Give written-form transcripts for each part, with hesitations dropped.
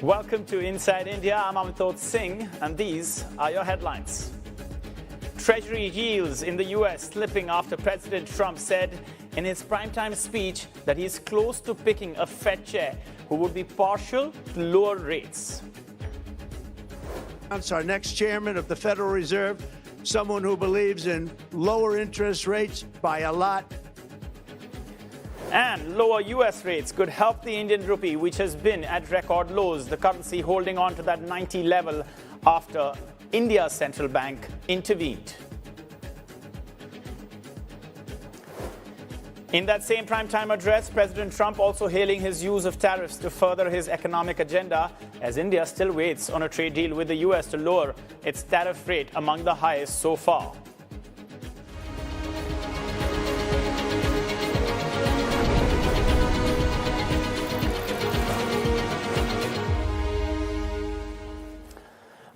Welcome to Inside India. I'm Amitod Singh, and these are your headlines. Treasury yields in the US slipping after President Trump said in his primetime speech that he's close to picking a Fed chair who would be partial to lower rates. Our next chairman of the Federal Reserve, someone who believes in lower interest rates by a lot. And lower US rates could help the Indian rupee, which has been at record lows, the currency holding on to that 90 level after India's central bank intervened. In that same primetime address, President Trump also hailing his use of tariffs to further his economic agenda, as India still waits on a trade deal with the US to lower its tariff rate among the highest so far.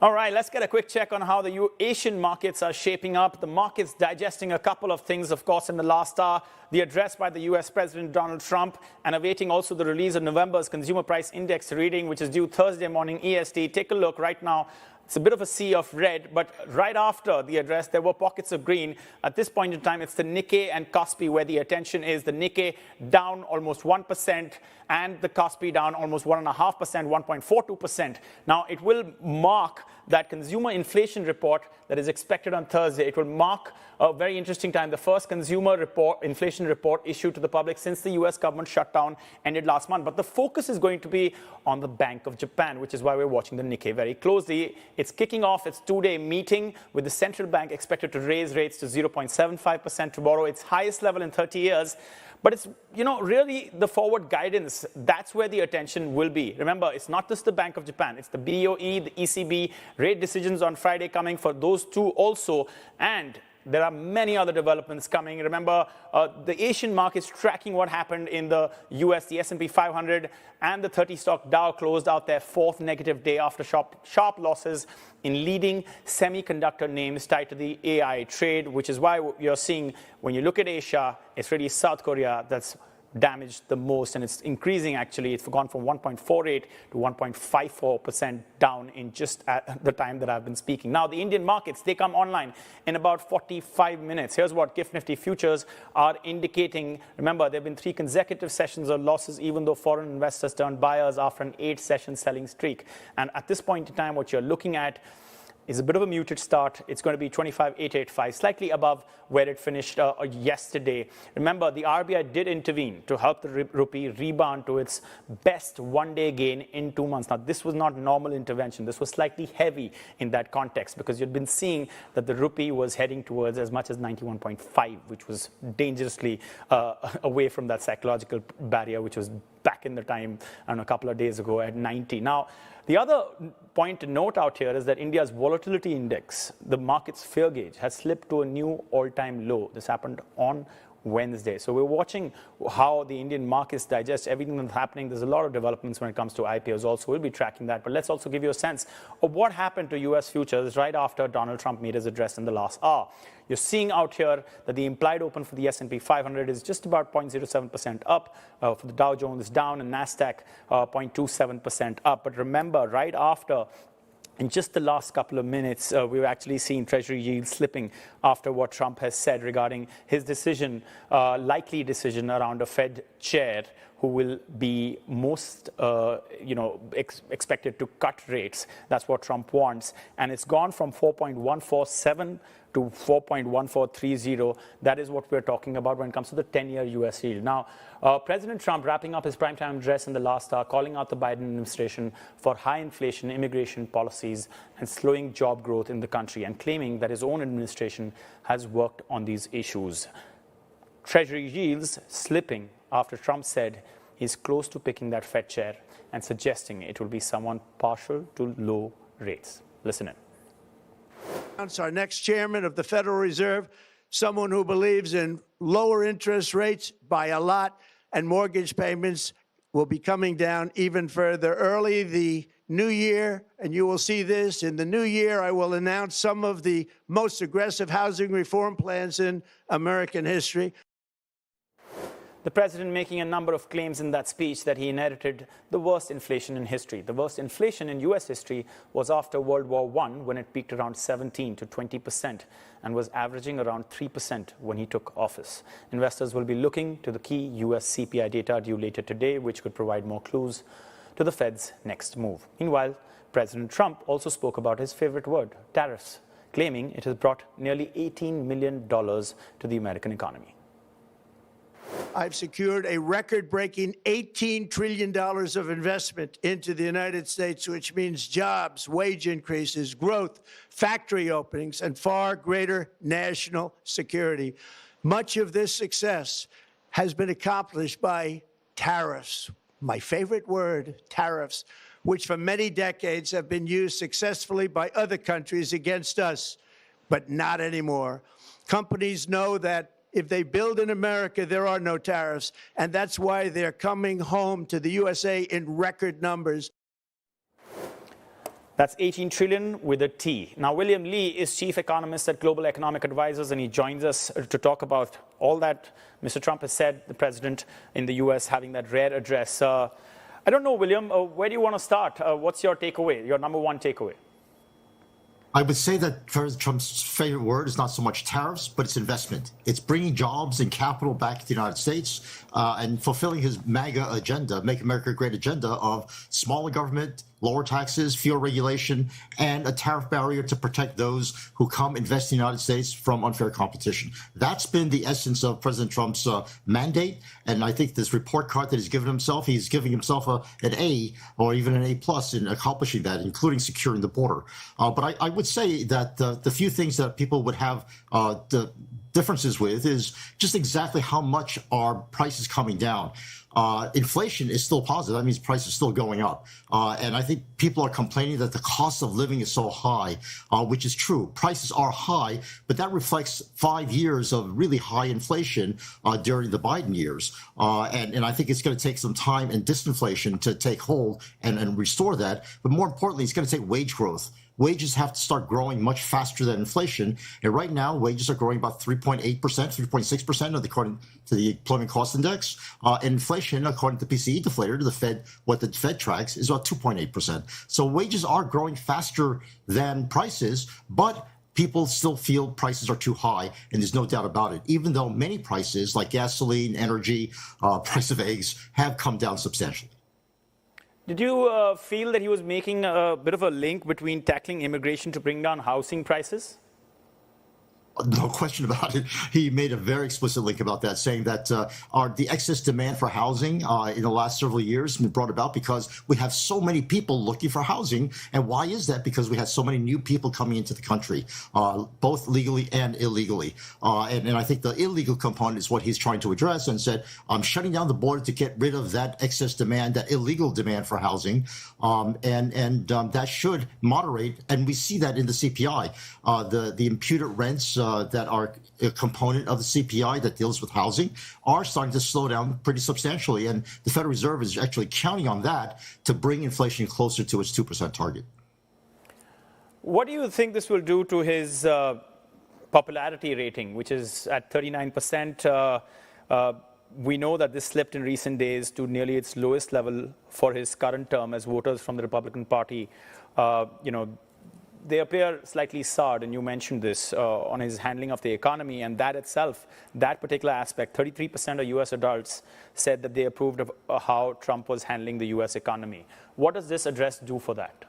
All right, let's get a quick check on how the Asian markets are shaping up. The market's digesting a couple of things, of course, in the last hour. The address by the US President Donald Trump, and awaiting also the release of November's Consumer Price Index reading, which is due Thursday morning EST. Take a look right now. It's a bit of a sea of red, but right after the address, there were pockets of green. At this point in time, it's the Nikkei and Kospi where the attention is. The Nikkei down almost 1%, and the Kospi down almost 1.5%, 1.42%. Now, it will mark that consumer inflation report that is expected on Thursday. It will mark a very interesting time. The first consumer inflation report issued to the public since the US government shutdown ended last month. But the focus is going to be on the Bank of Japan, which is why we're watching the Nikkei very closely. It's kicking off its two-day meeting with the central bank expected to raise rates to 0.75% tomorrow, its highest level in 30 years. But it's, really the forward guidance, that's where the attention will be. Remember, it's not just the Bank of Japan, it's the BOE, the ECB, rate decisions on Friday coming for those two also. And there are many other developments coming. Remember, the Asian markets tracking what happened in the US, the S&P 500 and the 30-stock Dow closed out their fourth negative day after sharp losses in leading semiconductor names tied to the AI trade, which is why you're seeing, when you look at Asia, it's really South Korea that's damaged the most, and it's increasing actually. It's gone from 1.48 to 1.54% down in just at the time that I've been speaking. Now, the Indian markets, they come online in about 45 minutes. Here's what GIFT Nifty futures are indicating. Remember, there have been 3 consecutive sessions of losses, even though foreign investors turned buyers after an 8-session selling streak. And at this point in time, what you're looking at is a bit of a muted start. It's going to be 25,885, slightly above where it finished yesterday. Remember, the RBI did intervene to help the rupee rebound to its best one-day gain in 2 months. Now, this was not normal intervention. This was slightly heavy in that context because you'd been seeing that the rupee was heading towards as much as 91.5, which was dangerously away from that psychological barrier, which was back in the time, a couple of days ago at 90. Now, the other point to note out here is that India's volatility index, the market's fear gauge, has slipped to a new all-time low. This happened on Wednesday. So we're watching how the Indian markets digest everything that's happening. There's a lot of developments when it comes to IPOs also. We'll be tracking that. But let's also give you a sense of what happened to US futures right after Donald Trump made his address in the last hour. You're seeing out here that the implied open for the S&P 500 is just about 0.07% up. For the Dow Jones down, and NASDAQ 0.27% up. But remember, right after, in just the last couple of minutes, we've actually seen Treasury yields slipping after what Trump has said regarding his decision, likely decision around a Fed chair who will be most, expected to cut rates. That's what Trump wants. And it's gone from 4.147 to 4.1430. That is what we're talking about when it comes to the 10-year US yield. Now, President Trump wrapping up his primetime address in the last hour, calling out the Biden administration for high inflation, immigration policies, and slowing job growth in the country, and claiming that his own administration has worked on these issues. Treasury yields slipping after Trump said he's close to picking that Fed chair and suggesting it will be someone partial to low rates. Listen in. Our next chairman of the Federal Reserve, someone who believes in lower interest rates by a lot, and mortgage payments will be coming down even further early the new year. And you will see this in the new year. I will announce some of the most aggressive housing reform plans in American history. The president making a number of claims in that speech that he inherited the worst inflation in history. The worst inflation in US history was after World War I, when it peaked around 17 to 20% and was averaging around 3% when he took office. Investors will be looking to the key US CPI data due later today, which could provide more clues to the Fed's next move. Meanwhile, President Trump also spoke about his favorite word, tariffs, claiming it has brought nearly $18 million to the American economy. I've secured a record-breaking $18 trillion of investment into the United States, which means jobs, wage increases, growth, factory openings, and far greater national security. Much of this success has been accomplished by tariffs. My favorite word, tariffs, which for many decades have been used successfully by other countries against us, but not anymore. Companies know that if they build in America, there are no tariffs, and that's why they're coming home to the USA in record numbers. That's 18 trillion with a T. Now, William Lee is chief economist at Global Economic Advisors, and he joins us to talk about all that Mr. Trump has said, the president in the US having that rare address. I don't know, William, where do you want to start? What's your takeaway, your number one takeaway? I would say that President Trump's favorite word is not so much tariffs, but it's investment. It's bringing jobs and capital back to the United States and fulfilling his MAGA agenda, Make America Great agenda of smaller government, lower taxes, fewer regulation, and a tariff barrier to protect those who come invest in the United States from unfair competition. That's been the essence of President Trump's mandate. And I think this report card that he's given himself, he's giving himself an A or even an A+ in accomplishing that, including securing the border. But I would say that the few things that people would have the differences with is just exactly how much are prices coming down. Inflation is still positive. That means prices are still going up. And I think people are complaining that the cost of living is so high, which is true. Prices are high, but that reflects 5 years of really high inflation during the Biden years. And I think it's going to take some time and disinflation to take hold and restore that. But more importantly, it's going to take wage growth. Wages have to start growing much faster than inflation. And right now, wages are growing about 3.8%, 3.6% according to the Employment Cost Index. Inflation, according to PCE deflator, the Fed, what the Fed tracks, is about 2.8%. So wages are growing faster than prices, but people still feel prices are too high, and there's no doubt about it, even though many prices like gasoline, energy, price of eggs have come down substantially. Did you feel that he was making a bit of a link between tackling immigration to bring down housing prices? No question about it. He made a very explicit link about that, saying that the excess demand for housing in the last several years has been brought about because we have so many people looking for housing. And why is that? Because we have so many new people coming into the country, both legally and illegally. And I think the illegal component is what he's trying to address and said, I'm shutting down the border to get rid of that excess demand, that illegal demand for housing. That should moderate. And we see that in the CPI. The imputed rents that are a component of the CPI that deals with housing are starting to slow down pretty substantially. And the Federal Reserve is actually counting on that to bring inflation closer to its 2% target. What do you think this will do to his popularity rating, which is at 39%? We know that this slipped in recent days to nearly its lowest level for his current term as voters from the Republican Party, they appear slightly soured, and you mentioned this, on his handling of the economy, and that itself, that particular aspect, 33% of US adults said that they approved of how Trump was handling the US economy. What does this address do for that?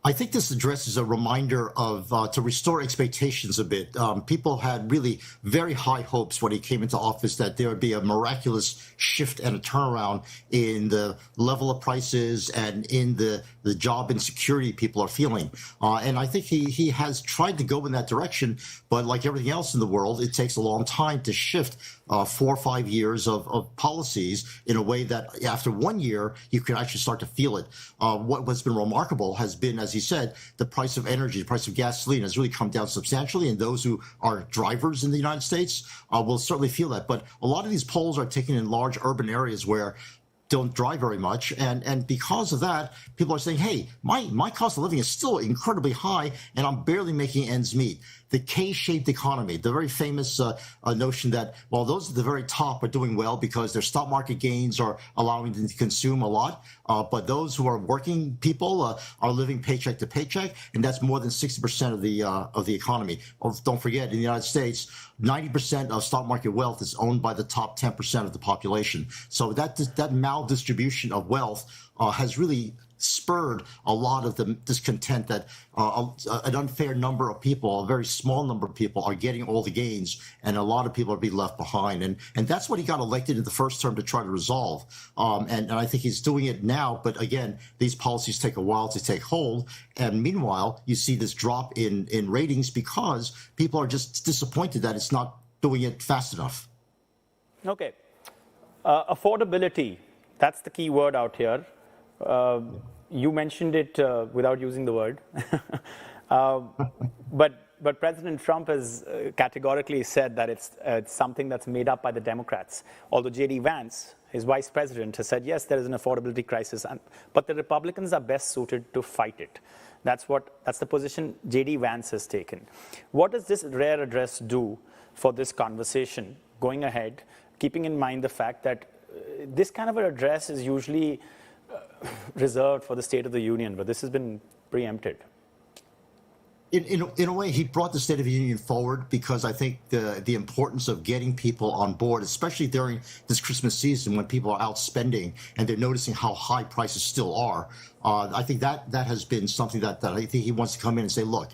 I think this address is a reminder of to restore expectations a bit. People had really very high hopes when he came into office that there would be a miraculous shift and a turnaround in the level of prices and in the job insecurity people are feeling. And I think he has tried to go in that direction, but like everything else in the world, it takes a long time to shift 4 or 5 years of policies in a way that after 1 year, you can actually start to feel it. What's been remarkable has been, as he said, the price of energy, the price of gasoline has really come down substantially. And those who are drivers in the United States will certainly feel that. But a lot of these polls are taken in large urban areas where don't drive very much. And because of that, people are saying, hey, my cost of living is still incredibly high and I'm barely making ends meet. the K-shaped economy, the very famous notion that, well, those at the very top are doing well because their stock market gains are allowing them to consume a lot. But those who are working people are living paycheck to paycheck, and that's more than 60% of the economy. Don't forget, in the United States, 90% of stock market wealth is owned by the top 10% of the population. So that maldistribution of wealth has really spurred a lot of the discontent that an unfair number of people, a very small number of people, are getting all the gains, and a lot of people are being left behind. And that's what he got elected in the first term to try to resolve. And I think he's doing it now. But again, these policies take a while to take hold. And meanwhile, you see this drop in ratings because people are just disappointed that it's not doing it fast enough. Okay. Affordability, that's the key word out here. You mentioned it without using the word. But President Trump has categorically said that it's something that's made up by the Democrats. Although J.D. Vance, his vice president, has said, yes, there is an affordability crisis, but the Republicans are best suited to fight it. That's the position J.D. Vance has taken. What does this rare address do for this conversation going ahead, keeping in mind the fact that this kind of an address is usually reserved for the State of the Union, but this has been preempted? In a way, he brought the State of the Union forward because I think the importance of getting people on board, especially during this Christmas season when people are out spending and they're noticing how high prices still are. I think that has been something that I think he wants to come in and say, look,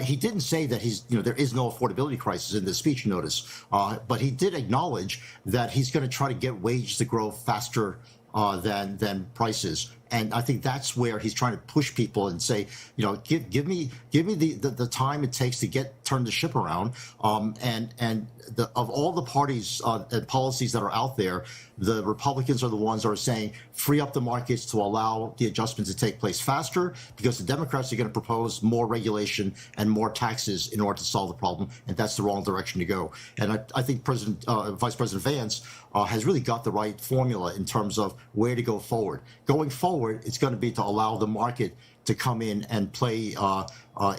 he didn't say that there is no affordability crisis in this speech, notice, but he did acknowledge that he's going to try to get wages to grow faster than prices. And I think that's where he's trying to push people and say, give me the time it takes to turn the ship around. And of all the parties and policies that are out there, the Republicans are the ones that are saying free up the markets to allow the adjustments to take place faster, because the Democrats are going to propose more regulation and more taxes in order to solve the problem, and that's the wrong direction to go. And I think Vice President Vance has really got the right formula in terms of where to go forward. Going forward, it's going to be to allow the market to come in and play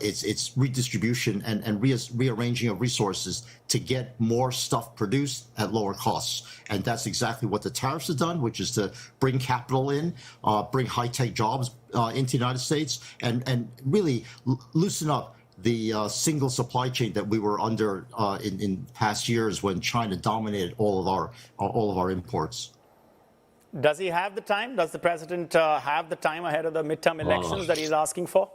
its redistribution and rearranging of resources to get more stuff produced at lower costs. And that's exactly what the tariffs have done, which is to bring capital in, bring high-tech jobs into the United States, and really loosen up the single supply chain that we were under in past years when China dominated all of our imports. Does he have the time? Does the president have the time ahead of the midterm elections that he's asking for?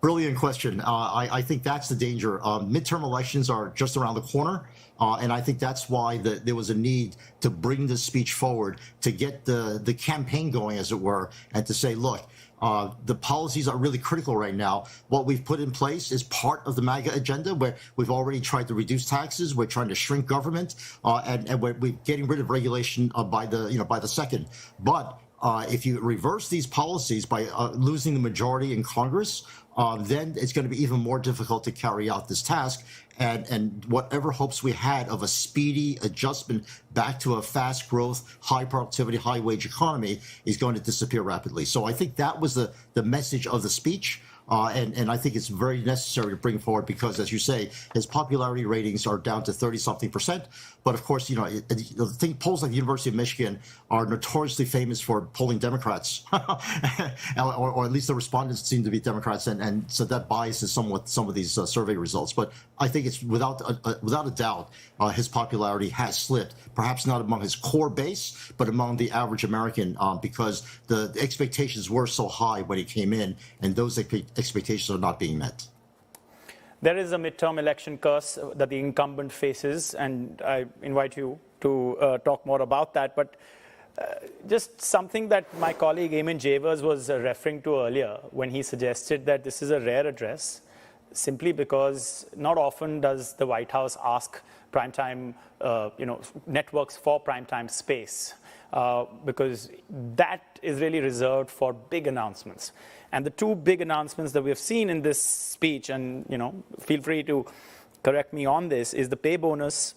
Brilliant question. I think that's the danger. Midterm elections are just around the corner. And I think that's why there was a need to bring this speech forward, to get the campaign going, as it were, and to say, look, the policies are really critical right now. What we've put in place is part of the MAGA agenda, where we've already tried to reduce taxes, we're trying to shrink government, and we're getting rid of regulation by the second. But if you reverse these policies by losing the majority in Congress, then it's going to be even more difficult to carry out this task. And whatever hopes we had of a speedy adjustment back to a fast growth, high productivity, high wage economy is going to disappear rapidly. So I think that was the message of the speech. And I think it's very necessary to bring forward because, as you say, his popularity ratings are down to 30-something%. But of course, polls like the University of Michigan are notoriously famous for polling Democrats, or at least the respondents seem to be Democrats, and so that biases somewhat some of these survey results. But I think it's without a doubt his popularity has slipped, perhaps not among his core base, but among the average American, because the expectations were so high when he came in, and those expectations are not being met. There is a midterm election curse that the incumbent faces, and I invite you to talk more about that. But just something that my colleague Eamon Javers was referring to earlier when he suggested that this is a rare address, simply because not often does the White House ask primetime, networks for primetime space, because that is really reserved for big announcements. And the two big announcements that we have seen in this speech, and feel free to correct me on this, is the pay bonus,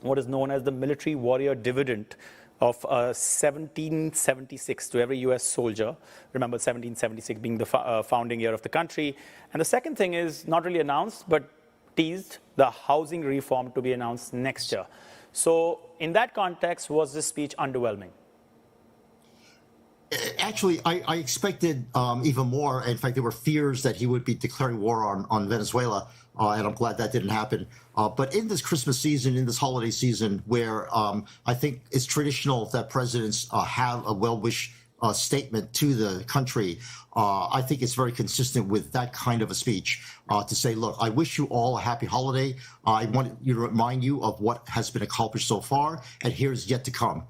what is known as the military warrior dividend of 1776 to every U.S. soldier. Remember, 1776 being the founding year of the country. And the second thing is not really announced, but teased the housing reform to be announced next year. So in that context, was this speech underwhelming? Actually, I expected even more. In fact, there were fears that he would be declaring war on Venezuela, and I'm glad that didn't happen. But in this Christmas season, in this holiday season, where I think it's traditional that presidents have a well-wish statement to the country, I think it's very consistent with that kind of a speech to say, look, I wish you all a happy holiday. I want you to remind you of what has been accomplished so far, and here's yet to come.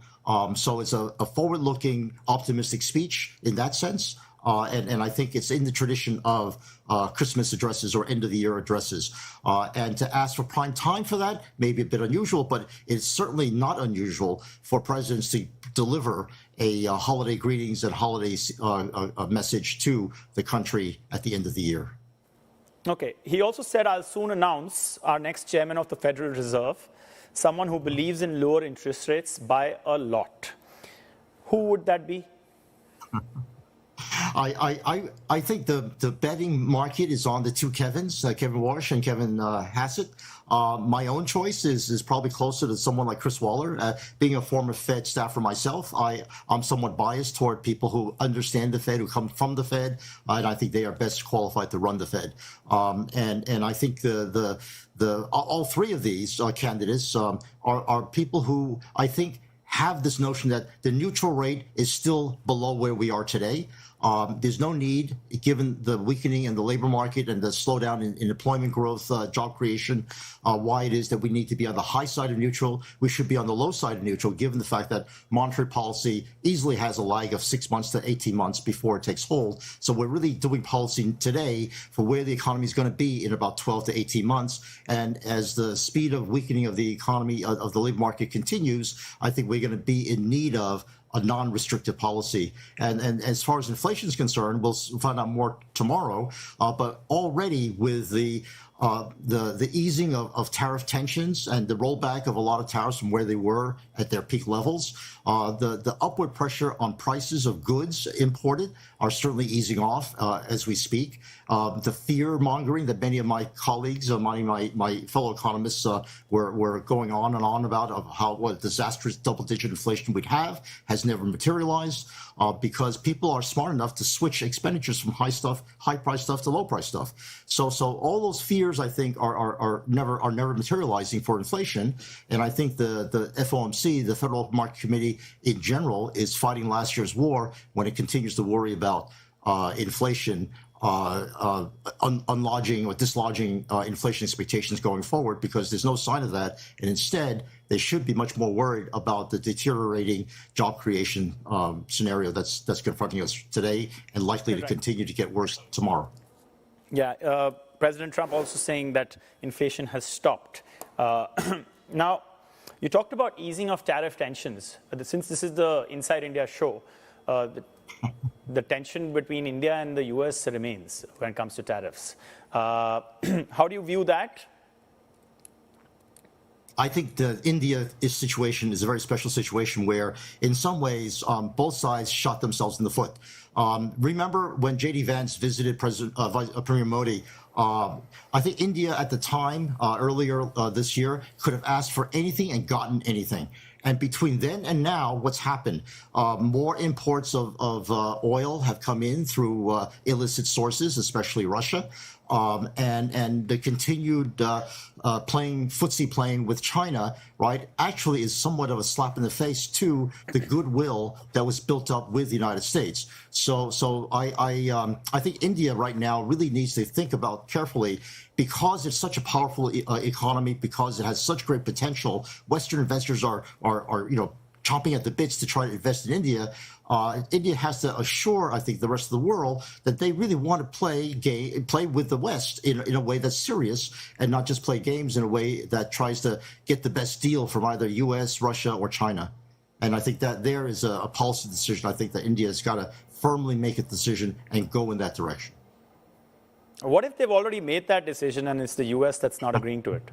So it's a forward-looking, optimistic speech in that sense. And I think it's in the tradition of Christmas addresses or end-of-the-year addresses. And to ask for prime time for that may be a bit unusual, but it's certainly not unusual for presidents to deliver a holiday greetings and holiday message to the country at the end of the year. Okay. He also said, I'll soon announce our next chairman of the Federal Reserve, someone who believes in lower interest rates by a lot. Who would that be? I think the betting market is on the two Kevins, Kevin Walsh and Kevin Hassett. My own choice is probably closer to someone like Chris Waller. Being a former Fed staffer myself, I'm somewhat biased toward people who understand the Fed, who come from the Fed, and I think they are best qualified to run the Fed. And I think all three of these candidates are people who I think have this notion that the neutral rate is still below where we are today. There's no need, given the weakening in the labor market and the slowdown in employment growth, job creation, why it is that we need to be on the high side of neutral. We should be on the low side of neutral, given the fact that monetary policy easily has a lag of 6 months to 18 months before it takes hold. So we're really doing policy today for where the economy is going to be in about 12 to 18 months. And as the speed of weakening of the economy, of the labor market continues, I think we're going to be in need of a non-restrictive policy. And as far as inflation is concerned, we'll find out more tomorrow. But already with the easing of tariff tensions and the rollback of a lot of tariffs from where they were at their peak levels, the upward pressure on prices of goods imported are certainly easing off as we speak. The fear mongering that many of my colleagues, my fellow economists were going on and on about of what disastrous double-digit inflation we'd have has never materialized because people are smart enough to switch expenditures from high-price stuff to low-price stuff. So all those fears, I think, are never materializing for inflation. And I think the FOMC, the Federal Market Committee in general, is fighting last year's war when it continues to worry about inflation unlodging or dislodging inflation expectations going forward, because there's no sign of that. And instead, they should be much more worried about the deteriorating job creation scenario that's confronting us today and likely to continue to get worse tomorrow. Yeah, President Trump also saying that inflation has stopped. Now, you talked about easing of tariff tensions. Since this is the Inside India show, the tension between India and the US remains when it comes to tariffs. How do you view that? I think the India situation is a very special situation where, in some ways, both sides shot themselves in the foot. Remember when J.D. Vance visited Premier Modi? I think India at the time, earlier this year, could have asked for anything and gotten anything. And between then and now, what's happened? More imports of oil have come in through illicit sources, especially Russia. And the continued footsie playing with China, right, actually is somewhat of a slap in the face to the goodwill that was built up with the United States. So I think India right now really needs to think about carefully, because it's such a powerful economy, because it has such great potential. Western investors are chomping at the bits to try to invest in India. India has to assure, I think, the rest of the world that they really want to play with the West in a way that's serious, and not just play games in a way that tries to get the best deal from either U.S., Russia, or China. And I think that there is a policy decision. I think that India has got to firmly make a decision and go in that direction. What if they've already made that decision and it's the U.S. that's not agreeing to it?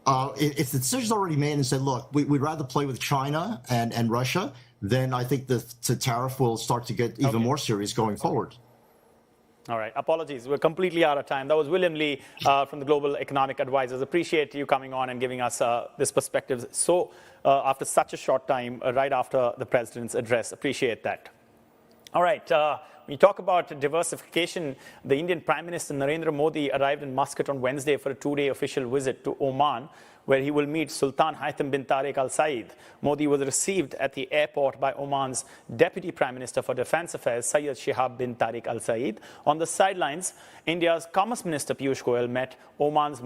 If the decision's already made and said, look, we'd rather play with China and Russia, then I think the tariff will start to get even more serious going forward. All right. Apologies. We're completely out of time. That was William Lee from the Global Economic Advisors. Appreciate you coming on and giving us this perspective. So after such a short time, right after the president's address, appreciate that. All right. When you talk about diversification, the Indian Prime Minister Narendra Modi arrived in Muscat on Wednesday for a 2-day official visit to Oman, where he will meet Sultan Haitham bin Tariq Al Saeed. Modi was received at the airport by Oman's Deputy Prime Minister for Defense Affairs, Syed Shihab bin Tariq Al Saeed. On the sidelines, India's Commerce Minister Piyush Goyal met Oman's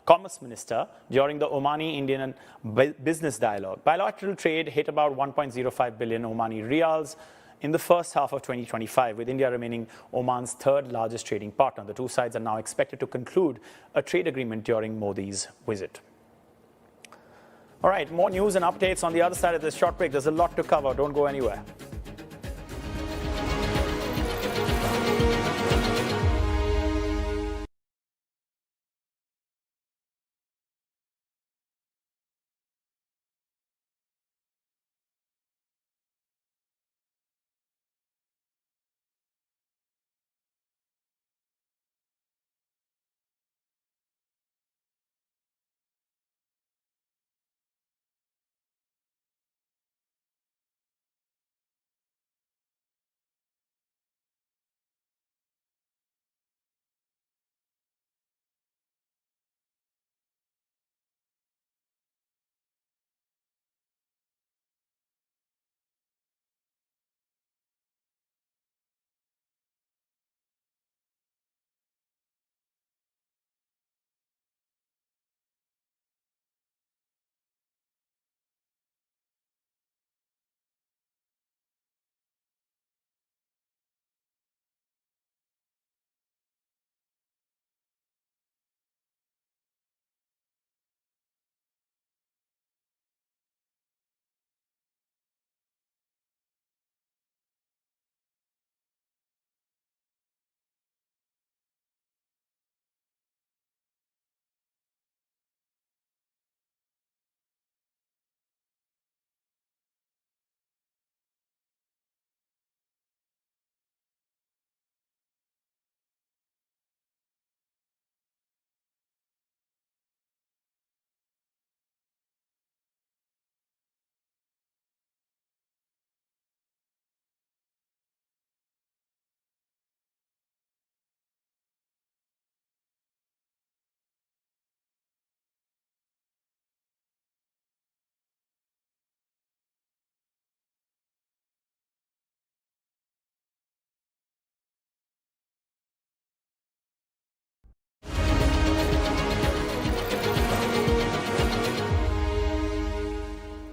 Commerce Minister during the Omani-Indian business dialogue. Bilateral trade hit about 1.05 billion Omani riyals in the first half of 2025, with India remaining Oman's third largest trading partner. The two sides are now expected to conclude a trade agreement during Modi's visit. All right, more news and updates on the other side of this short break. There's a lot to cover. Don't go anywhere.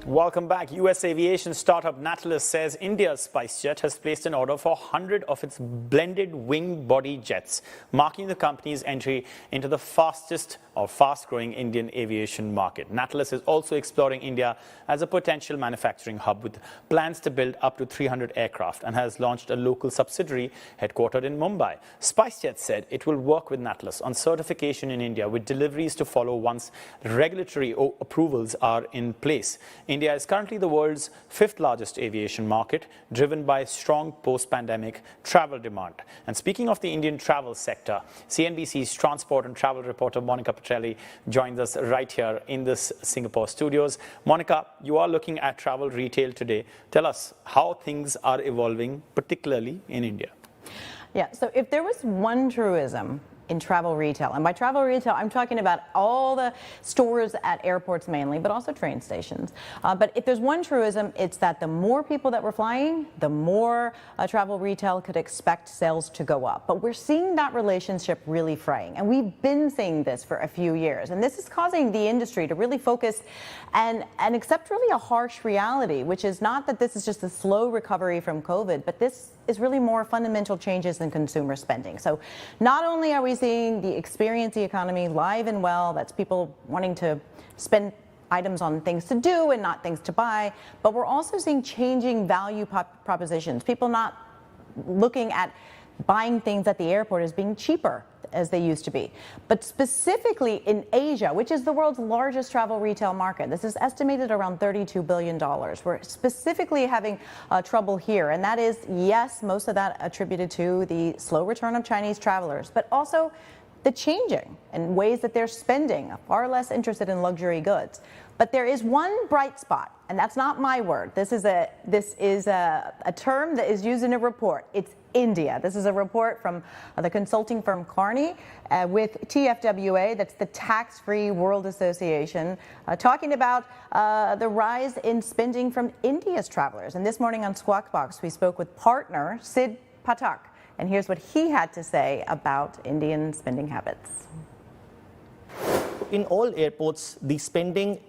Welcome back. U.S. aviation startup Nautilus says India's SpiceJet has placed an order for 100 of its blended wing body jets, marking the company's entry into the fast-growing Indian aviation market. Nautilus is also exploring India as a potential manufacturing hub with plans to build up to 300 aircraft and has launched a local subsidiary headquartered in Mumbai. SpiceJet said it will work with Nautilus on certification in India, with deliveries to follow once regulatory approvals are in place. India is currently the world's 5th largest aviation market, driven by strong post-pandemic travel demand. And speaking of the Indian travel sector, CNBC's transport and travel reporter Monica Petrelli joins us right here in this Singapore studios. Monica, you are looking at travel retail today. Tell us how things are evolving, particularly in India. Yeah, so if there was one truism in travel retail, and by travel retail, I'm talking about all the stores at airports mainly, but also train stations. But if there's one truism, it's that the more people that were flying, the more travel retail could expect sales to go up. But we're seeing that relationship really fraying, and we've been seeing this for a few years. And this is causing the industry to really focus and accept really a harsh reality, which is not that this is just a slow recovery from COVID, but this is really more fundamental changes in consumer spending. So not only are we seeing the experience economy live and well, that's people wanting to spend items on things to do and not things to buy, but we're also seeing changing value propositions. People not looking at buying things at the airport as being cheaper as they used to be. But specifically in Asia, which is the world's largest travel retail market, this is estimated around $32 billion. We're specifically having trouble here. And that is, yes, most of that attributed to the slow return of Chinese travelers, but also the changing and ways that they're spending, far less interested in luxury goods. But there is one bright spot, and that's not my word. This is a term that is used in a report. It's India. This is a report from the consulting firm Kearney with TFWA, that's the Tax-Free World Association, talking about the rise in spending from India's travelers. And this morning on Squawk Box, we spoke with partner Sid Patak. And here's what he had to say about Indian spending habits. In all airports, the spending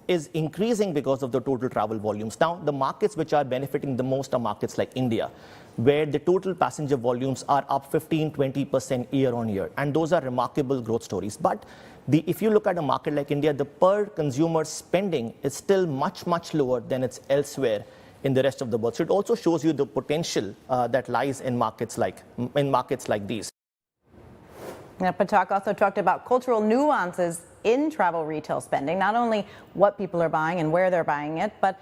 is increasing because of the total travel volumes. Now, the markets which are benefiting the most are markets like India, where the total passenger volumes are up 15-20% year on year. And those are remarkable growth stories. But if you look at a market like India, the per consumer spending is still much, much lower than it's elsewhere in the rest of the world. So it also shows you the potential that lies in markets like these. Now, Patak also talked about cultural nuances in travel retail spending, not only what people are buying and where they're buying it, but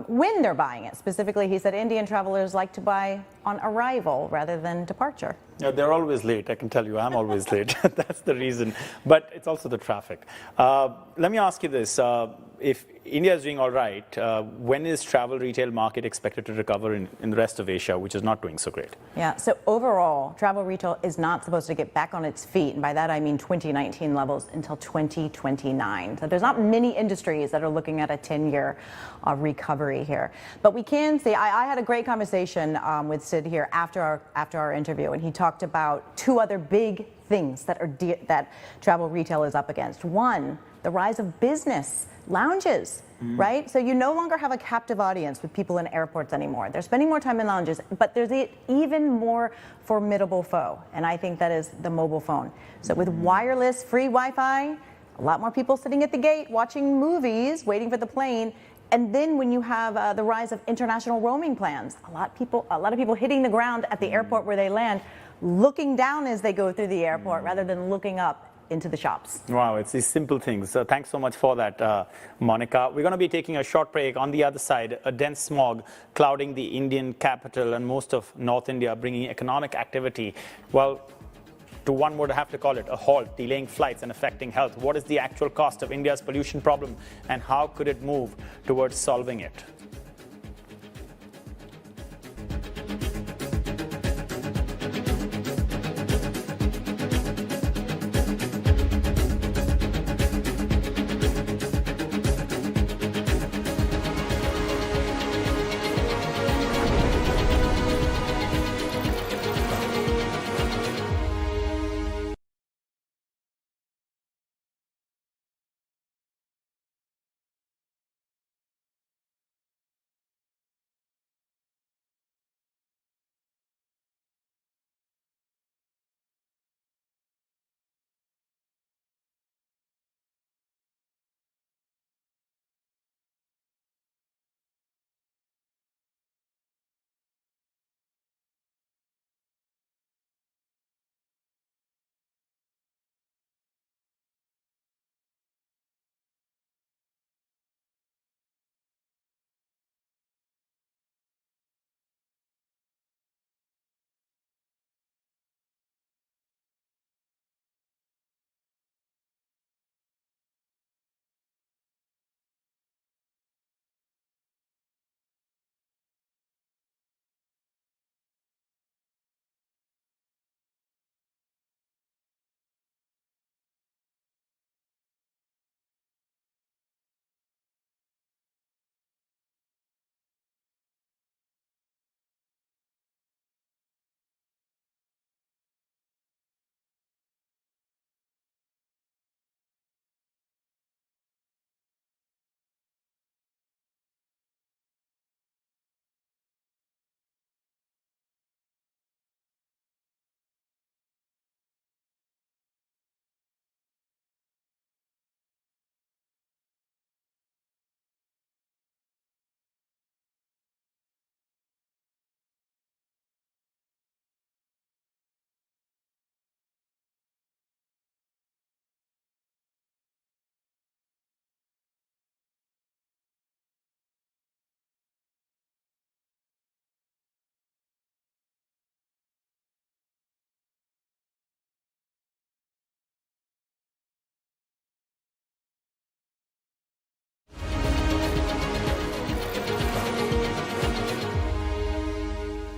when they're buying it. Specifically, he said Indian travelers like to buy on arrival rather than departure. Yeah, they're always late, I can tell you. I'm always late. That's the reason. But it's also the traffic. Let me ask you this. If India is doing all right, when is travel retail market expected to recover in the rest of Asia, which is not doing so great? Yeah, so overall, travel retail is not supposed to get back on its feet. And by that, I mean 2019 levels until 2029. So there's not many industries that are looking at a 10-year recovery here. But we can see, I had a great conversation with Sid here after our interview, and he talked about two other big things that travel retail is up against. One, the rise of business lounges, right? So you no longer have a captive audience with people in airports anymore. They're spending more time in lounges, but there's an even more formidable foe, and I think that is the mobile phone. So with wireless free Wi-Fi, a lot more people sitting at the gate watching movies, waiting for the plane. And then when you have the rise of international roaming plans, a lot of people hitting the ground at the airport where they land, looking down as they go through the airport rather than looking up into the shops. Wow, it's these simple things. So thanks so much for that, Monica. We're going to be taking a short break. On the other side, a dense smog clouding the Indian capital and most of North India, bringing economic activity, well, to one would have to call it a halt, delaying flights and affecting health. What is the actual cost of India's pollution problem, and how could it move towards solving it?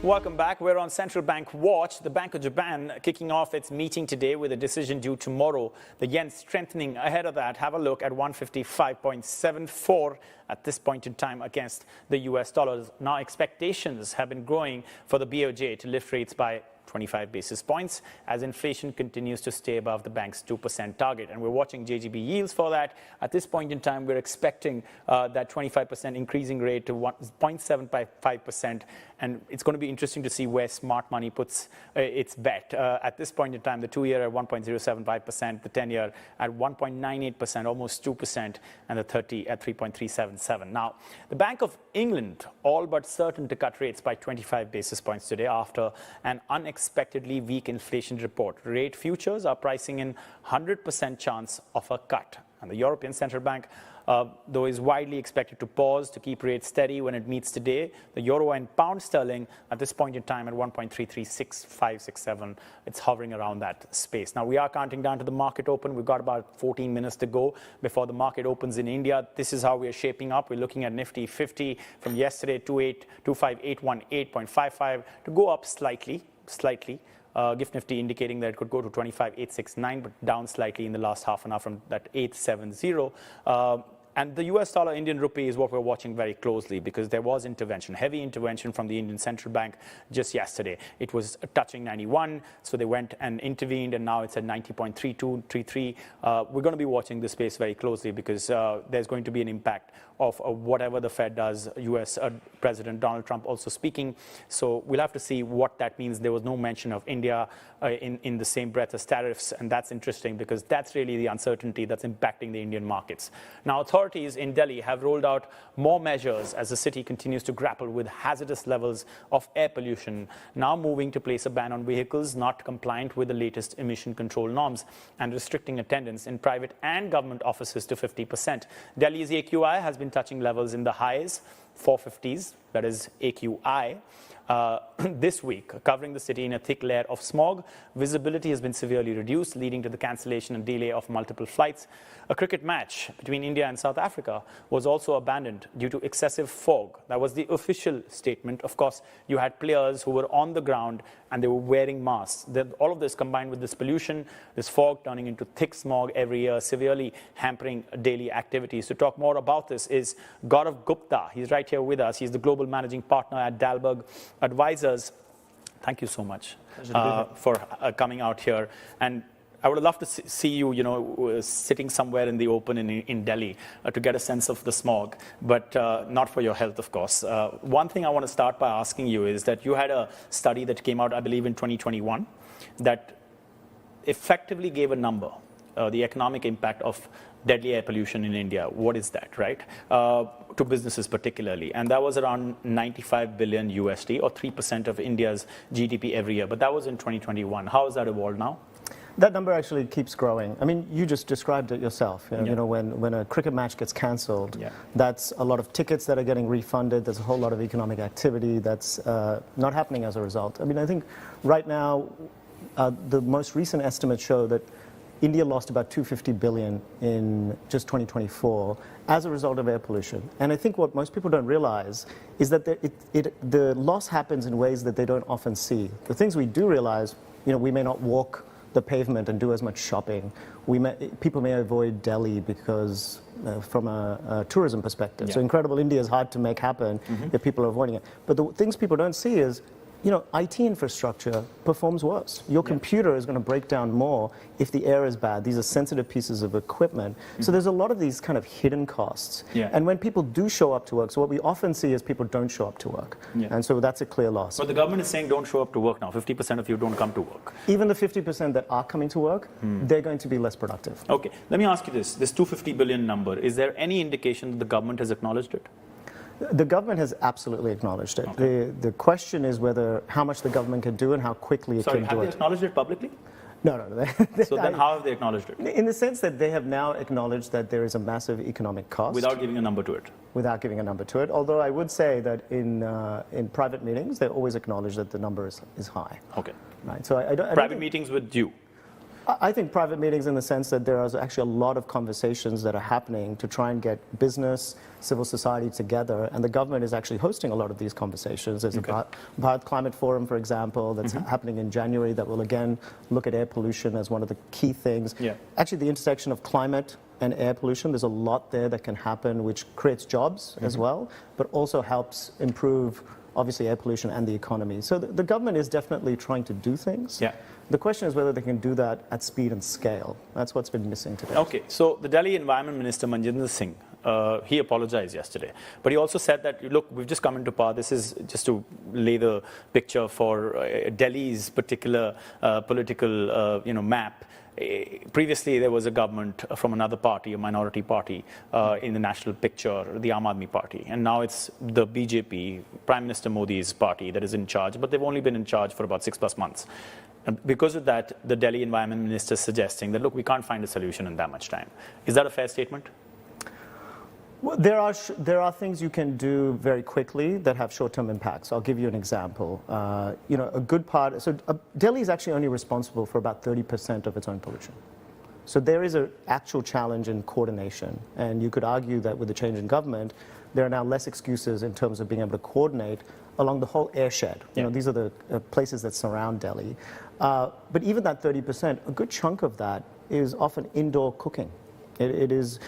Welcome back. We're on Central Bank Watch. The Bank of Japan kicking off its meeting today with a decision due tomorrow. The yen strengthening ahead of that. Have a look at 155.74 at this point in time against the US dollars. Now expectations have been growing for the BOJ to lift rates by 25 basis points as inflation continues to stay above the bank's 2% target. And we're watching JGB yields for that. At this point in time, we're expecting that 25% increasing rate to 0.75%. And it's going to be interesting to see where smart money puts its bet. At this point in time, the 2-year at 1.075%, the 10-year at 1.98%, almost 2%, and the 30 at 3.377. Now, the Bank of England all but certain to cut rates by 25 basis points today after an unexpectedly weak inflation report. Rate futures are pricing in 100% chance of a cut. And the European Central Bank, though, is widely expected to pause to keep rates steady when it meets today. The euro and pound sterling at this point in time at 1.336567. It's hovering around that space. Now, we are counting down to the market open. We've got about 14 minutes to go before the market opens in India. This is how we are shaping up. We're looking at Nifty 50 from yesterday, 25818.55 to go up slightly. GIFT Nifty indicating that it could go to 25,869, but down slightly in the last half an hour from that 870. And the US dollar Indian rupee is what we're watching very closely because there was intervention, heavy intervention from the Indian Central Bank just yesterday. It was touching 91, so they went and intervened, and now it's at 90.3233. We're going to be watching this space very closely because there's going to be an impact of whatever the Fed does. US President Donald Trump also speaking. So we'll have to see what that means. There was no mention of India in the same breath as tariffs, and that's interesting because that's really the uncertainty that's impacting the Indian markets. Now, authorities in Delhi have rolled out more measures as the city continues to grapple with hazardous levels of air pollution, now moving to place a ban on vehicles not compliant with the latest emission control norms and restricting attendance in private and government offices to 50%. Delhi's AQI has been touching levels in the highs, 450s, that is AQI. This week, covering the city in a thick layer of smog. Visibility has been severely reduced, leading to the cancellation and delay of multiple flights. A cricket match between India and South Africa was also abandoned due to excessive fog. That was the official statement. Of course, you had players who were on the ground and they were wearing masks. All of this combined with this pollution, this fog turning into thick smog every year, severely hampering daily activities. To talk more about this is Gaurav Gupta. He's right here with us. He's the global managing partner at Dalberg Advisors. Thank you so much for coming out here. And I would love to see you, sitting somewhere in the open in Delhi to get a sense of the smog, but not for your health, of course. One thing I want to start by asking you is that you had a study that came out, I believe, in 2021 that effectively gave a number, the economic impact of deadly air pollution in India. What is that, right? To businesses particularly. And that was around 95 billion USD or 3% of India's GDP every year. But that was in 2021. How has that evolved now? That number actually keeps growing. I mean, you just described it yourself. You know, when a cricket match gets cancelled, that's a lot of tickets that are getting refunded. There's a whole lot of economic activity that's not happening as a result. I mean, I think right now, the most recent estimates show that India lost about 250 billion in just 2024 as a result of air pollution. And I think what most people don't realize is that the loss happens in ways that they don't often see. The things we do realize, we may not walk the pavement and do as much shopping. People may avoid Delhi because from a tourism perspective. So incredible India is hard to make happen if people are avoiding it. But the things people don't see is, IT infrastructure performs worse. Your computer is going to break down more if the air is bad. These are sensitive pieces of equipment. So there's a lot of these kind of hidden costs. And when people do show up to work, so what we often see is people don't show up to work. And so that's a clear loss. But the government is saying don't show up to work now. 50% of you don't come to work. Even the 50% that are coming to work, they're going to be less productive. Okay, let me ask you this 250 billion number, is there any indication that the government has acknowledged it? The government has absolutely acknowledged it. Okay. The question is how much the government can do and how quickly it can do it. Have they acknowledged it publicly? No. So then how have they acknowledged it? In the sense that they have now acknowledged that there is a massive economic cost. Without giving a number to it? Without giving a number to it. Although I would say that in private meetings, they always acknowledge that the number is high. Okay. Right. So I don't private meetings with you? I think private meetings in the sense that there is actually a lot of conversations that are happening to try and get business, civil society together, and the government is actually hosting a lot of these conversations. There's a Bharat Climate Forum, for example, that's happening in January that will again look at air pollution as one of the key things. Yeah. Actually, the intersection of climate and air pollution, there's a lot there that can happen which creates jobs as well, but also helps improve obviously air pollution and the economy. So the government is definitely trying to do things. Yeah. The question is whether they can do that at speed and scale. That's what's been missing today. Okay, so the Delhi Environment Minister Manjinder Singh, he apologized yesterday, but he also said that, look, we've just come into power. This is just to lay the picture for Delhi's particular political map. Previously, there was a government from another party, a minority party, in the national picture, the Aam Aadmi Party. And now it's the BJP, Prime Minister Modi's party that is in charge, but they've only been in charge for about 6+ months. And because of that, the Delhi Environment Minister is suggesting that, look, we can't find a solution in that much time. Is that a fair statement? Well, there are things you can do very quickly that have short-term impacts. I'll give you an example. A good part. So Delhi is actually only responsible for about 30% of its own pollution. So there is an actual challenge in coordination, and you could argue that with the change in government, there are now less excuses in terms of being able to coordinate along the whole airshed. These are the places that surround Delhi. But even that 30%, a good chunk of that is often indoor cooking. It is,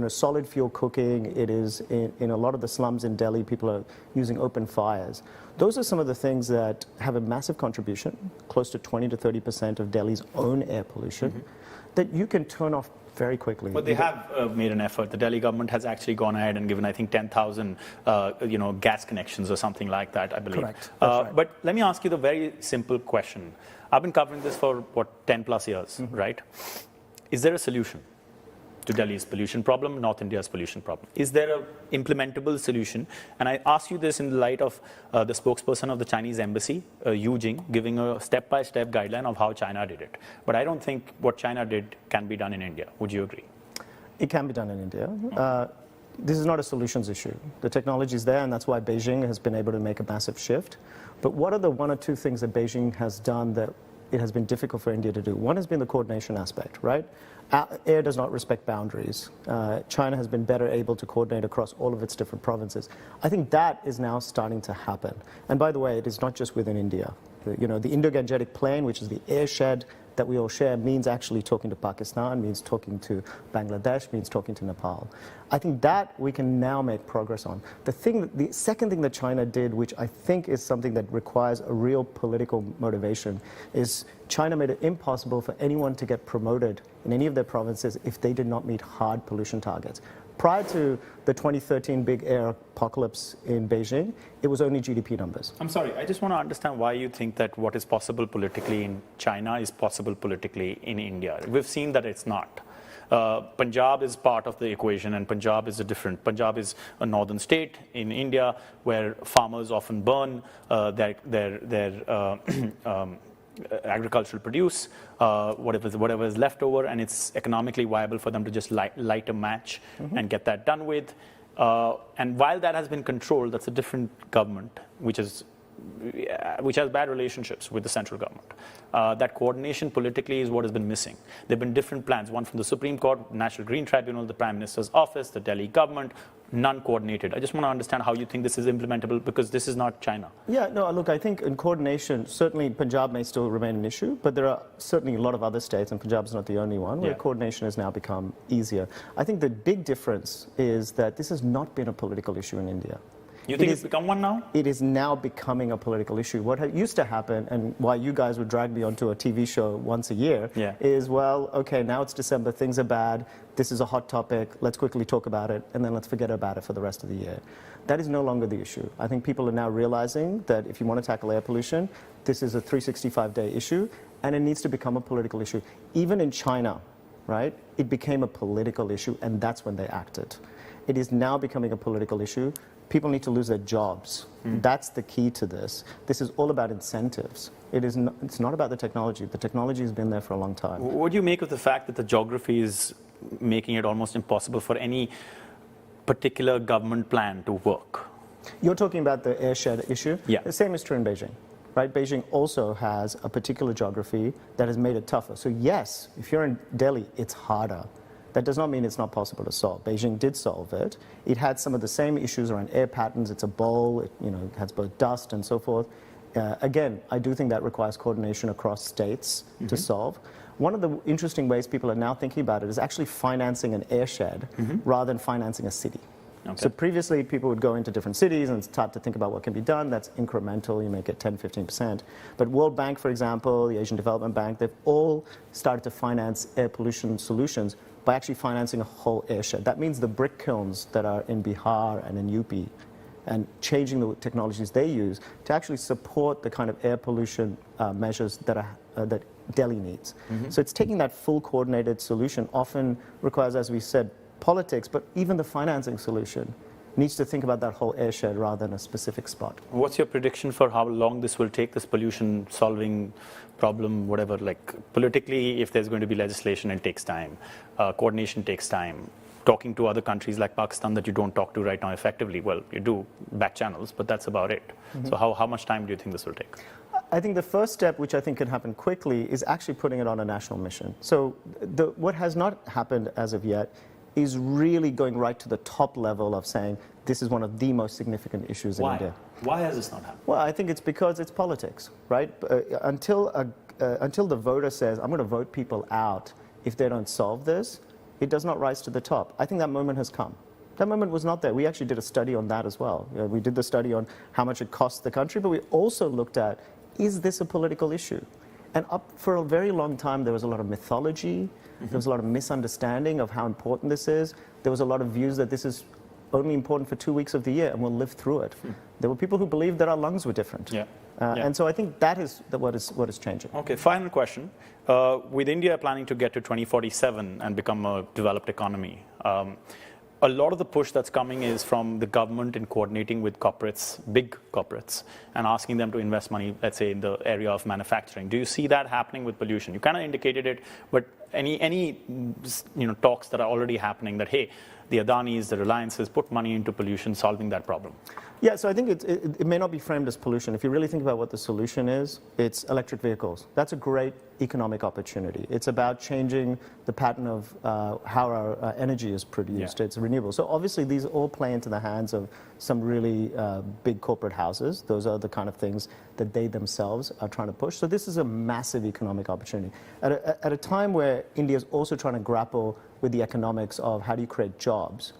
solid fuel cooking. It is in a lot of the slums in Delhi, people are using open fires. Those are some of the things that have a massive contribution, close to 20 to 30% of Delhi's own air pollution, that you can turn off very quickly. But they have made an effort. The Delhi government has actually gone ahead and given, I think, 10,000, gas connections or something like that, I believe. Correct. That's right. But let me ask you the very simple question. I've been covering this for, 10+ years, right? Is there a solution to Delhi's pollution problem, North India's pollution problem? Is there an implementable solution? And I ask you this in the light of the spokesperson of the Chinese embassy, Yu Jing, giving a step-by-step guideline of how China did it. But I don't think what China did can be done in India. Would you agree? It can be done in India. This is not a solutions issue. The technology is there, and that's why Beijing has been able to make a massive shift. But what are the one or two things that Beijing has done that it has been difficult for India to do? One has been the coordination aspect, right? Air does not respect boundaries. China has been better able to coordinate across all of its different provinces. I think that is now starting to happen. And by the way, it is not just within India. The Indo-Gangetic Plain, which is the airshed that we all share, means actually talking to Pakistan, means talking to Bangladesh, means talking to Nepal. I think that we can now make progress on. The second thing that China did, which I think is something that requires a real political motivation, is China made it impossible for anyone to get promoted in any of their provinces if they did not meet hard pollution targets. Prior to the 2013 big air apocalypse in Beijing, it was only GDP numbers. I'm sorry, I just want to understand why you think that what is possible politically in China is possible politically in India. We've seen that it's not. Punjab is part of the equation, and Punjab is Punjab is a northern state in India where farmers often burn their agricultural produce, whatever is left over, and it's economically viable for them to just light a match and get that done with. And while that has been controlled, that's a different government, which has bad relationships with the central government. That coordination politically is what has been missing. There have been different plans, one from the Supreme Court, National Green Tribunal, the Prime Minister's office, the Delhi government, none coordinated. I just want to understand how you think this is implementable, because this is not China. Yeah, no, look, I think in coordination, certainly Punjab may still remain an issue, but there are certainly a lot of other states, and Punjab is not the only one, where coordination has now become easier. I think the big difference is that this has not been a political issue in India. You think it's become one now? It is now becoming a political issue. What used to happen, and why you guys would drag me onto a TV show once a year, is, well, okay, now it's December, things are bad, this is a hot topic, let's quickly talk about it, and then let's forget about it for the rest of the year. That is no longer the issue. I think people are now realizing that if you want to tackle air pollution, this is a 365-day issue, and it needs to become a political issue. Even in China, right, it became a political issue, and that's when they acted. It is now becoming a political issue. People need to lose their jobs. That's the key to this. This is all about incentives. It's not about the technology. The technology has been there for a long time. What do you make of the fact that the geography is making it almost impossible for any particular government plan to work? You're talking about the airshed issue? Yeah. The same is true in Beijing. right? Beijing also has a particular geography that has made it tougher. So yes, if you're in Delhi, it's harder. That does not mean it's not possible to solve. Beijing did solve it. It had some of the same issues around air patterns. It's a bowl, it, it has both dust and so forth. Again, I do think that requires coordination across states to solve. One of the interesting ways people are now thinking about it is actually financing an airshed rather than financing a city. Okay. So previously, people would go into different cities and start to think about what can be done. That's incremental. You may get 10, 15%. But World Bank, for example, the Asian Development Bank, they've all started to finance air pollution solutions by actually financing a whole airshed. That means the brick kilns that are in Bihar and in UP and changing the technologies they use to actually support the kind of air pollution measures that that Delhi needs. So it's taking that full coordinated solution often requires, as we said, politics, but even the financing solution needs to think about that whole airshed rather than a specific spot. What's your prediction for how long this will take, this pollution solving problem, whatever, like politically, if there's going to be legislation, it takes time. Coordination takes time. Talking to other countries like Pakistan that you don't talk to right now effectively, well, you do back channels, but that's about it. So how much time do you think this will take? I think the first step, which I think can happen quickly, is actually putting it on a national mission. So what has not happened as of yet is really going right to the top level of saying this is one of the most significant issues in India. Why has this not happened? Well, I think it's because it's politics, right? Until the voter says, I'm going to vote people out if they don't solve this, it does not rise to the top. I think that moment has come. That moment was not there. We actually did a study on that as well. We did the study on how much it costs the country, but we also looked at, is this a political issue? And for a very long time, there was a lot of mythology. There was a lot of misunderstanding of how important this is. There was a lot of views that this is only important for 2 weeks of the year and we'll live through it. There were people who believed that our lungs were different. And so I think that is what is changing. Okay, final question. With India planning to get to 2047 and become a developed economy, a lot of the push that's coming is from the government in coordinating with corporates, big corporates, and asking them to invest money, let's say, in the area of manufacturing. Do you see that happening with pollution? You kind of indicated it, but any talks that are already happening that, hey, the Adanis, the Reliances put money into pollution, solving that problem? Yeah, so I think it may not be framed as pollution. If you really think about what the solution is, it's electric vehicles. That's a great economic opportunity. It's about changing the pattern of how our energy is produced. It's renewable. So obviously these all play into the hands of some really big corporate houses. Those are the kind of things that they themselves are trying to push. So this is a massive economic opportunity. At a time where India is also trying to grapple with the economics of how do you create jobs,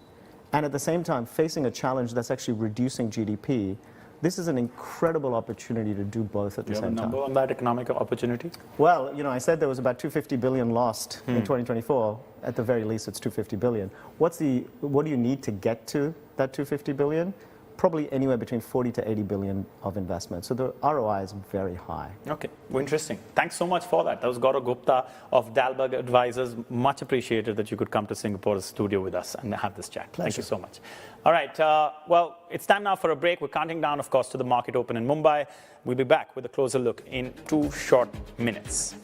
and at the same time facing a challenge that's actually reducing GDP, this is an incredible opportunity to do both at the same time. Do you have a number on that economic opportunity? Well, I said there was about 250 billion lost in 2024. At the very least, it's 250 billion. What do you need to get to that 250 billion? Probably anywhere between 40 to 80 billion of investment. So the ROI is very high. Okay, well, interesting. Thanks so much for that. That was Gaurav Gupta of Dalberg Advisors. Much appreciated that you could come to Singapore's studio with us and have this chat. Pleasure. Thank you so much. All right, well, it's time now for a break. We're counting down, of course, to the market open in Mumbai. We'll be back with a closer look in 2 short minutes.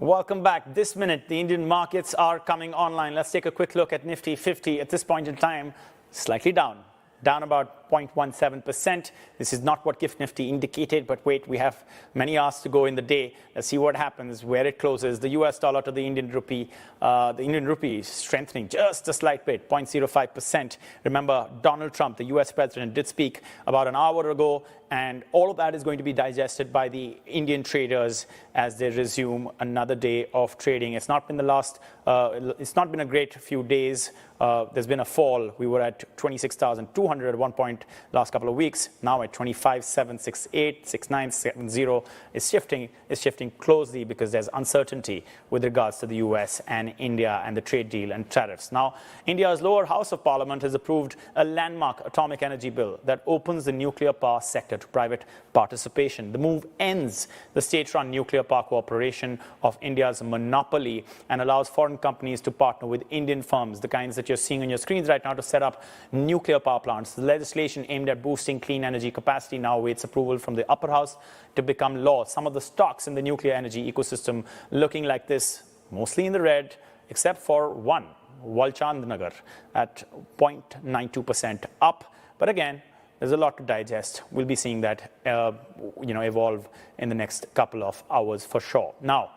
Welcome back. This minute, the Indian markets are coming online. Let's take a quick look at Nifty 50. At this point in time, slightly down about 0.17%. This is not what GIFT Nifty indicated, but wait, we have many hours to go in the day. Let's see what happens, where it closes. The US dollar to the Indian rupee is strengthening just a slight bit, 0.05%. Remember, Donald Trump, the US president, did speak about an hour ago, and all of that is going to be digested by the Indian traders as they resume another day of trading. It's not been it's not been a great few days. There's been a fall. We were at 26,200 at one point last couple of weeks. Now at 25,768, 6970 is shifting closely because there's uncertainty with regards to the US and India and the trade deal and tariffs. Now, India's lower house of parliament has approved a landmark atomic energy bill that opens the nuclear power sector to private participation. The move ends the state-run nuclear power corporation of India's monopoly and allows foreign companies to partner with Indian firms, the kinds that you're seeing on your screens right now, to set up nuclear power plants. The legislation aimed at boosting clean energy capacity now awaits approval from the upper house to become law. Some of the stocks in the nuclear energy ecosystem looking like this, mostly in the red, except for one, Walchandnagar, at 0.92% up. But again, there's a lot to digest. We'll be seeing that evolve in the next couple of hours for sure. Now,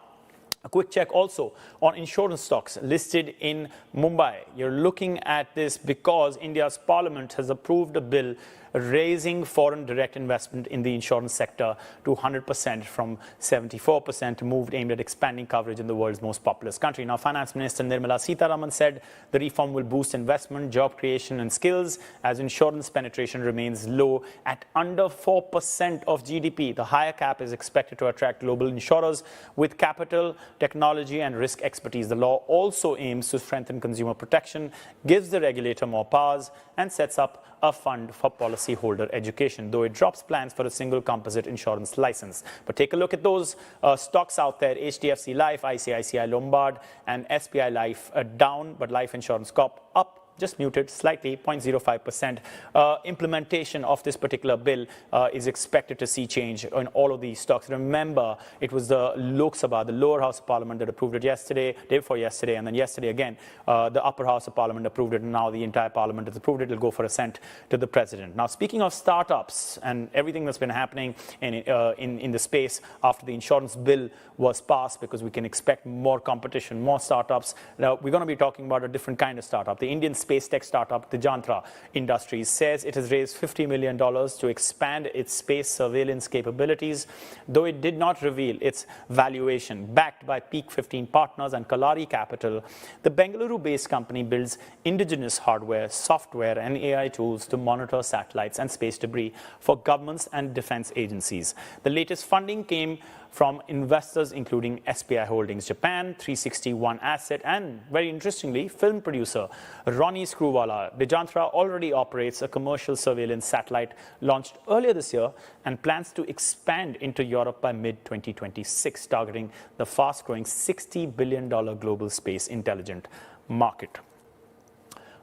a quick check also on insurance stocks listed in Mumbai. You're looking at this because India's parliament has approved a bill raising foreign direct investment in the insurance sector to 100% from 74%, moved aimed at expanding coverage in the world's most populous country. Now, Finance Minister Nirmala Sitharaman said the reform will boost investment, job creation and skills as insurance penetration remains low at under 4% of GDP. The higher cap is expected to attract global insurers with capital, technology and risk expertise. The law also aims to strengthen consumer protection, gives the regulator more powers and sets up a fund for policyholder education, though it drops plans for a single composite insurance license. But take a look at those stocks out there. HDFC Life, ICICI Lombard and SBI Life down, but Life Insurance Corp up, just muted slightly, 0.05%. Implementation of this particular bill is expected to see change in all of these stocks. Remember, it was the Lok Sabha, the lower house of parliament, that approved it yesterday, day before yesterday, and then yesterday again, the upper house of parliament approved it, and now the entire parliament has approved it. It'll go for assent to the president. Now, speaking of startups and everything that's been happening in the space after the insurance bill was passed, because we can expect more competition, more startups. Now, we're going to be talking about a different kind of startup. The Indian space tech startup, Dijantra Industries, says it has raised $50 million to expand its space surveillance capabilities, though it did not reveal its valuation. Backed by Peak 15 Partners and Kalari Capital, the Bengaluru-based company builds indigenous hardware, software, and AI tools to monitor satellites and space debris for governments and defense agencies. The latest funding came from investors including SBI Holdings Japan, 360 ONE Asset, and very interestingly, film producer Ronnie Screwvala. Dijantra already operates a commercial surveillance satellite launched earlier this year and plans to expand into Europe by mid-2026, targeting the fast-growing $60 billion global space intelligence market.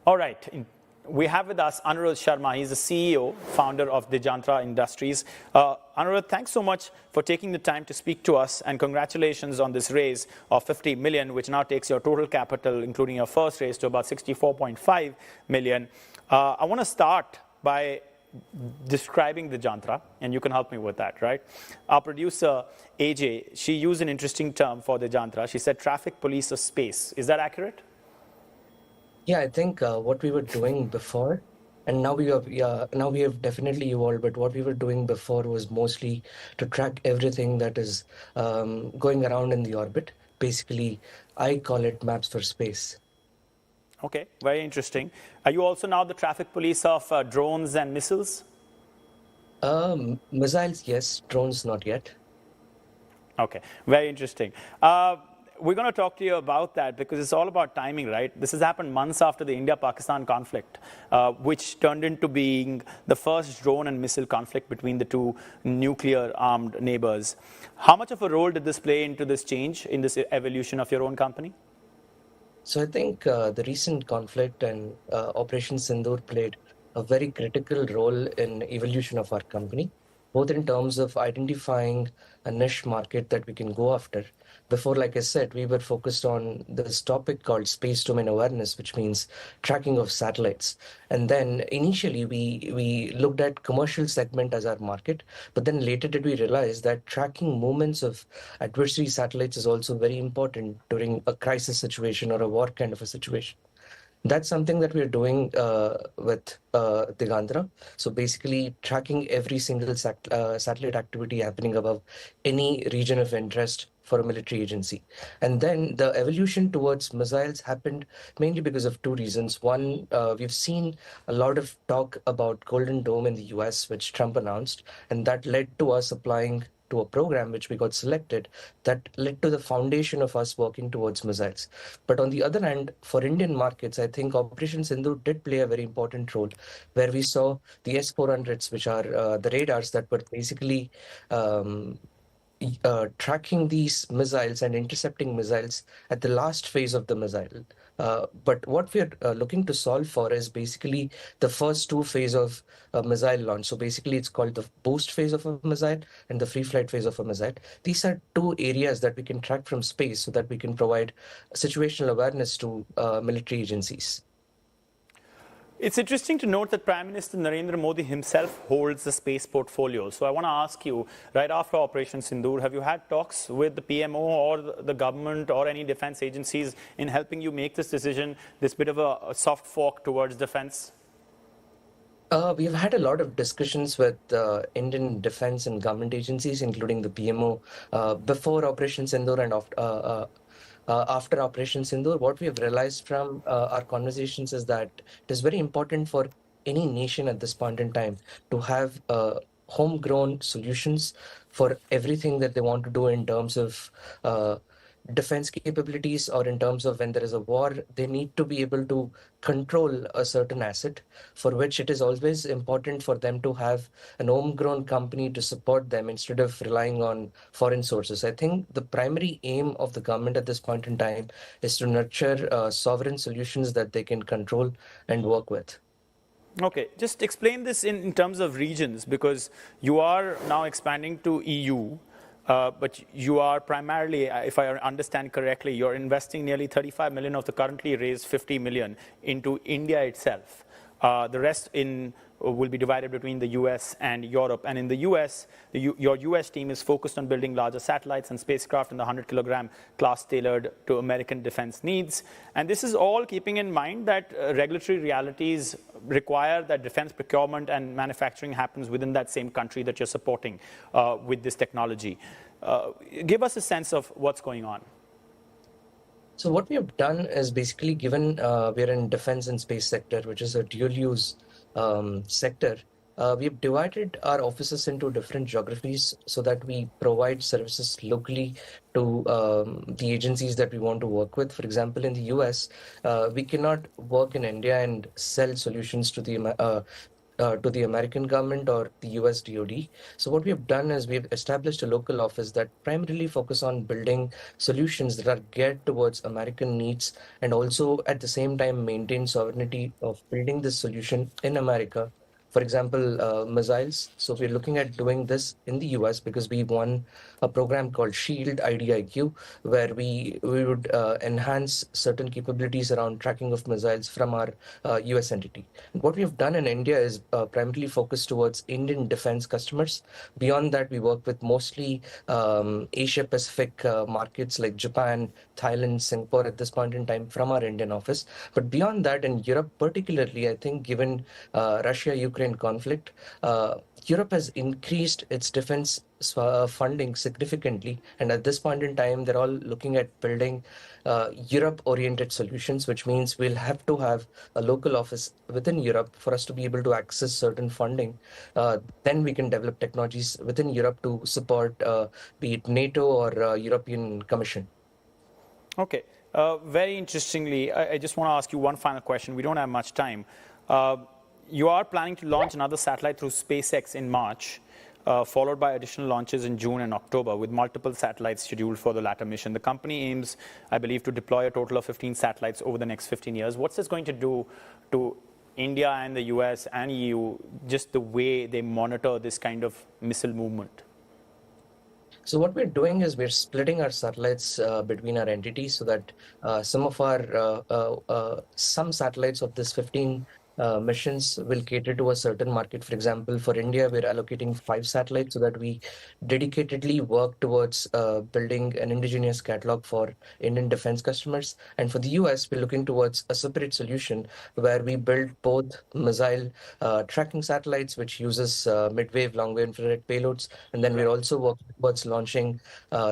All right. We have with us Anirudh Sharma. He's the CEO, founder of Dijantra Industries. Anirudh, thanks so much for taking the time to speak to us, and congratulations on this raise of 50 million, which now takes your total capital, including your first raise, to about 64.5 million. I want to start by describing Dijantra, and you can help me with that, right? Our producer, AJ, she used an interesting term for Dijantra. She said traffic police of space. Is that accurate? Yeah, I think what we were doing before, and now we have definitely evolved, but what we were doing before was mostly to track everything that is going around in the orbit. Basically, I call it maps for space. Okay, very interesting. Are you also now the traffic police of drones and missiles? Missiles, yes. Drones, not yet. Okay, very interesting. We're going to talk to you about that because it's all about timing, right? This has happened months after the India-Pakistan conflict, which turned into being the first drone and missile conflict between the two nuclear-armed neighbors. How much of a role did this play into this change, in this evolution of your own company? So I think the recent conflict and Operation Sindoor played a very critical role in evolution of our company. both in terms of identifying a niche market that we can go after. Before, like I said, we were focused on this topic called space domain awareness, which means tracking of satellites. And then initially we looked at commercial segment as our market, but then later did we realize that tracking movements of adversary satellites is also very important during a crisis situation or a war kind of a situation. That's something that we're doing with Digandra. So basically tracking every single satellite activity happening above any region of interest for a military agency. And then the evolution towards missiles happened mainly because of two reasons. One, we've seen a lot of talk about Golden Dome in the US, which Trump announced, and that led to us applying to a program which we got selected that led to the foundation of us working towards missiles. But on the other hand, for Indian markets, I think Operation Sindoor did play a very important role, where we saw the S-400s, which are the radars that were basically tracking these missiles and intercepting missiles at the last phase of the missile. But what we're looking to solve for is basically the first two phases of a missile launch. So basically it's called the boost phase of a missile and the free flight phase of a missile. These are two areas that we can track from space so that we can provide situational awareness to military agencies. It's interesting to note that Prime Minister Narendra Modi himself holds the space portfolio. So I want to ask you, right after Operation Sindoor, have you had talks with the PMO or the government or any defense agencies in helping you make this decision, this bit of a soft fork towards defense? We've had a lot of discussions with Indian defense and government agencies, including the PMO, before Operation Sindoor and after Operation Sindoor. What we have realized from our conversations is that it is very important for any nation at this point in time to have homegrown solutions for everything that they want to do in terms of defense capabilities, or in terms of when there is a war, they need to be able to control a certain asset, for which it is always important for them to have an homegrown company to support them instead of relying on foreign sources. I think the primary aim of the government at this point in time is to nurture sovereign solutions that they can control and work with. Okay, just explain this in terms of regions, because you are now expanding to EU. But you are primarily, if I understand correctly, you're investing nearly 35 million of the currently raised 50 million into India itself. The rest will be divided between the US and Europe. And in the US, your US team is focused on building larger satellites and spacecraft in the 100-kilogram class tailored to American defense needs. And this is all keeping in mind that regulatory realities require that defense procurement and manufacturing happens within that same country that you're supporting with this technology. Give us a sense of what's going on. So what we have done is basically, given we're in defense and space sector, which is a dual use sector, we've divided our offices into different geographies so that we provide services locally to the agencies that we want to work with. For example, in the US, we cannot work in India and sell solutions to the American government or the US DoD. So what we have done is we've established a local office that primarily focus on building solutions that are geared towards American needs, and also at the same time maintain sovereignty of building this solution in America. For example, missiles. So we're looking at doing this in the US because we won a program called SHIELD IDIQ, where we would enhance certain capabilities around tracking of missiles from our US entity. What we have done in India is primarily focused towards Indian defense customers. Beyond that, we work with mostly Asia Pacific markets like Japan, Thailand, Singapore at this point in time from our Indian office. But beyond that, in Europe particularly, I think given Russia-Ukraine conflict, Europe has increased its defense funding significantly. And at this point in time, they're all looking at building Europe-oriented solutions, which means we'll have to have a local office within Europe for us to be able to access certain funding. Then we can develop technologies within Europe to support, be it NATO or European Commission. Okay. Very interestingly, I just want to ask you one final question. We don't have much time. You are planning to launch another satellite through SpaceX in March, followed by additional launches in June and October, with multiple satellites scheduled for the latter mission. The company aims, I believe, to deploy a total of 15 satellites over the next 15 years. What's this going to do to India and the US and EU, just the way they monitor this kind of missile movement? So what we're doing is we're splitting our satellites between our entities so that some satellites of this 15 missions will cater to a certain market. For example, for India, we're allocating 5 satellites so that we dedicatedly work towards building an indigenous catalog for Indian defense customers. And for the US, we're looking towards a separate solution where we build both missile tracking satellites, which uses mid-wave, long-wave infrared payloads, and then we're also working towards launching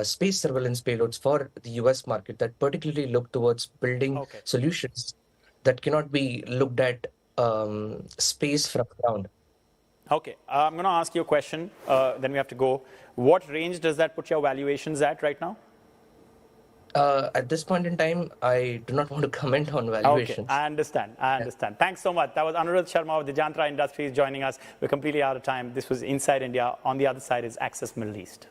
space surveillance payloads for the US market that particularly look towards building solutions that cannot be looked at space from ground. Okay, I'm going to ask you a question, then we have to go. What range does that put your valuations at right now? At this point in time, I do not want to comment on valuations. Okay, I understand. Thanks so much. That was Anuradh Sharma of Dijantra Industries joining us. We're completely out of time. This was Inside India. On the other side is Access Middle East.